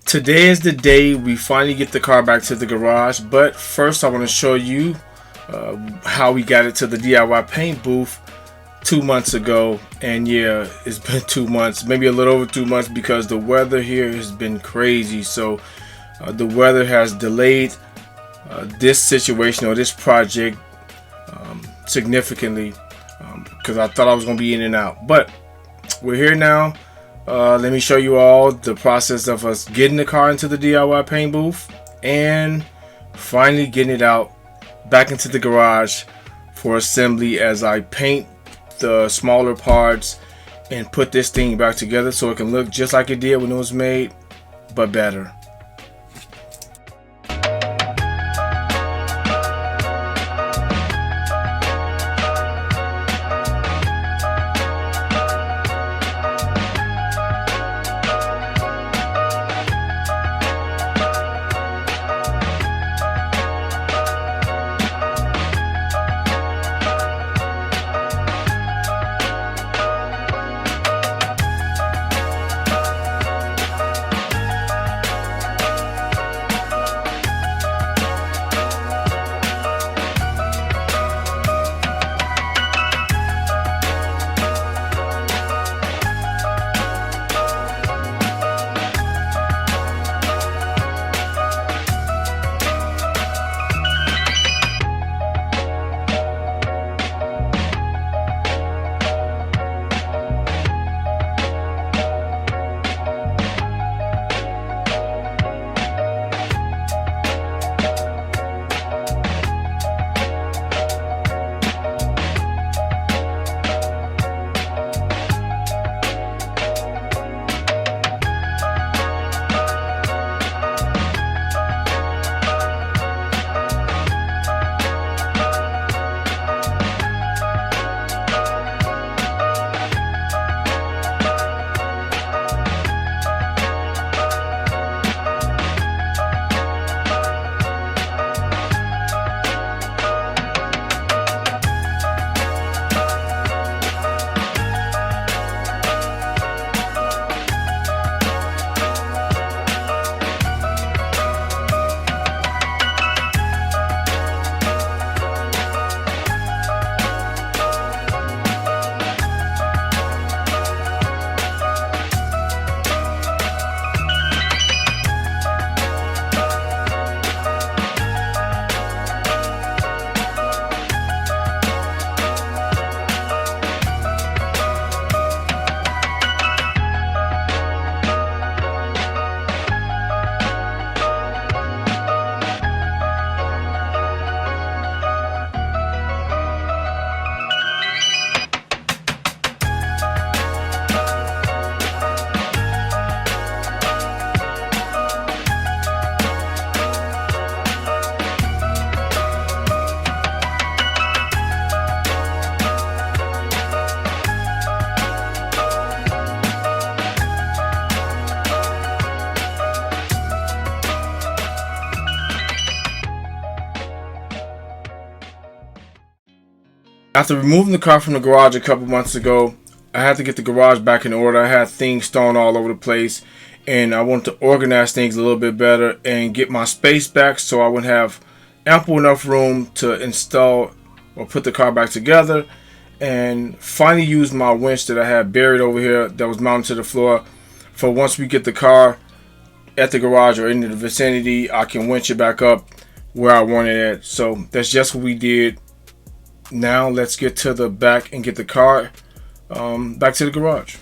Today is the day we finally get the car back to the garage, but first I want to show you how we got it to the DIY paint booth 2 months ago. And yeah, it's been 2 months, maybe a little over 2 months, because the weather here has been crazy. So the weather has delayed this situation or this project significantly, because I thought I was going to be in and out, but we're here now. Let me show you all the process of us getting the car into the DIY paint booth and finally getting it out back into the garage for assembly, as I paint the smaller parts and put this thing back together so it can look just like it did when it was made, but better. After removing the car from the garage a couple months ago, I had to get the garage back in order. I had things thrown all over the place, and I wanted to organize things a little bit better and get my space back so I would have ample enough room to install or put the car back together, and finally use my winch that I had buried over here that was mounted to the floor for once we get the car at the garage or in the vicinity, I can winch it back up where I want it at. So that's just what we did. Now let's get to the back and get the car back to the garage.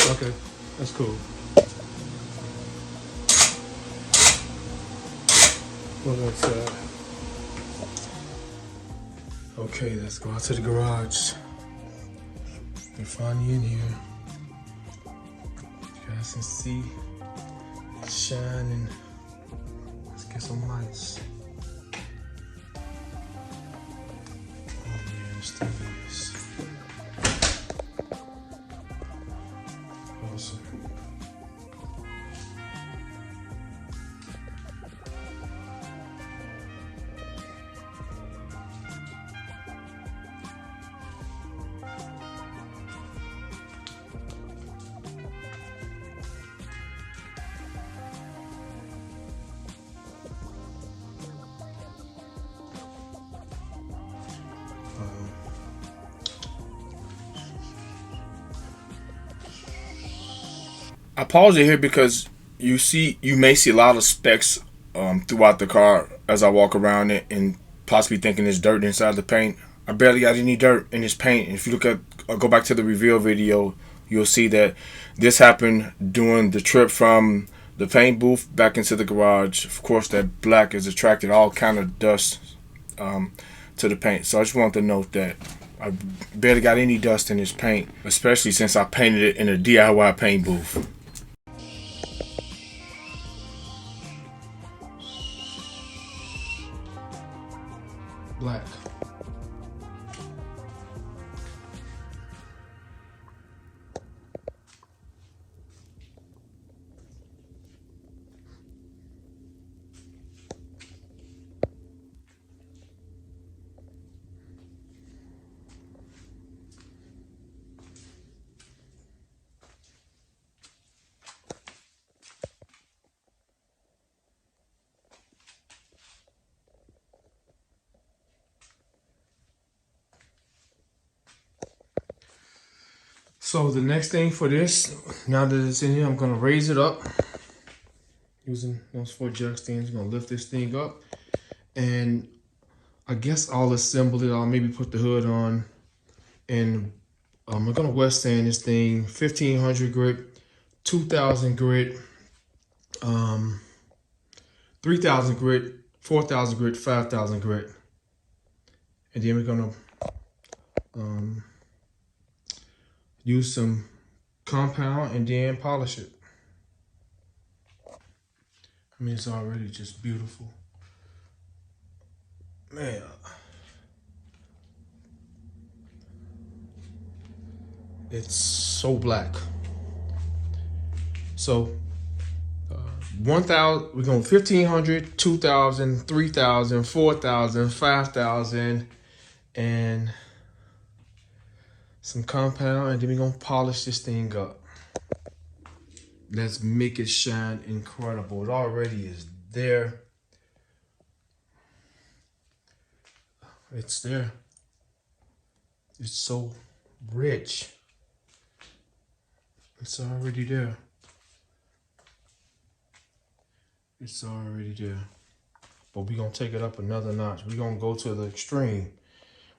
Okay, that's cool. Well, that's okay, let's go out to the garage. We're finally in here. You guys can see it's shining. Let's get some lights. Oh yeah, this thing is awesome. I pause it here because you may see a lot of specks throughout the car as I walk around it and possibly thinking there's dirt inside the paint. I barely got any dirt in this paint. And if you look at go back to the reveal video, you'll see that this happened during the trip from the paint booth back into the garage. Of course, that black has attracted all kind of dust to the paint. So I just wanted to note that I barely got any dust in this paint, especially since I painted it in a DIY paint booth. Black. So the next thing for this, now that it's in here, I'm gonna raise it up using those 4 jack stands. I'm gonna lift this thing up, and I guess I'll assemble it. I'll maybe put the hood on, and I'm gonna wet sand this thing 1500 grit, 2000 grit, 3000 grit, 4000 grit, 5000 grit, and then we're gonna use some compound and then polish it. I mean, it's already just beautiful. Man. It's so black. So 1000, we're going 1500, 2000, 3000, 4000, 5000, and some compound, and then we're gonna polish this thing up. Let's make it shine incredible. It already is there. It's there. It's so rich. It's already there. It's already there. But we're gonna take it up another notch. We're gonna go to the extreme.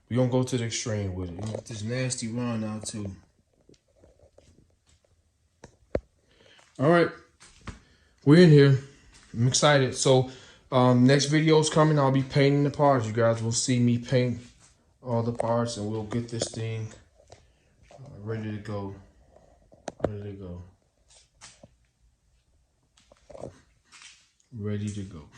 We're gonna go to the extreme with it. You get this nasty run out too. All right, we're in here. I'm excited. So next video is coming. I'll be painting the parts. You guys will see me paint all the parts, and we'll get this thing ready to go. Ready to go. Ready to go.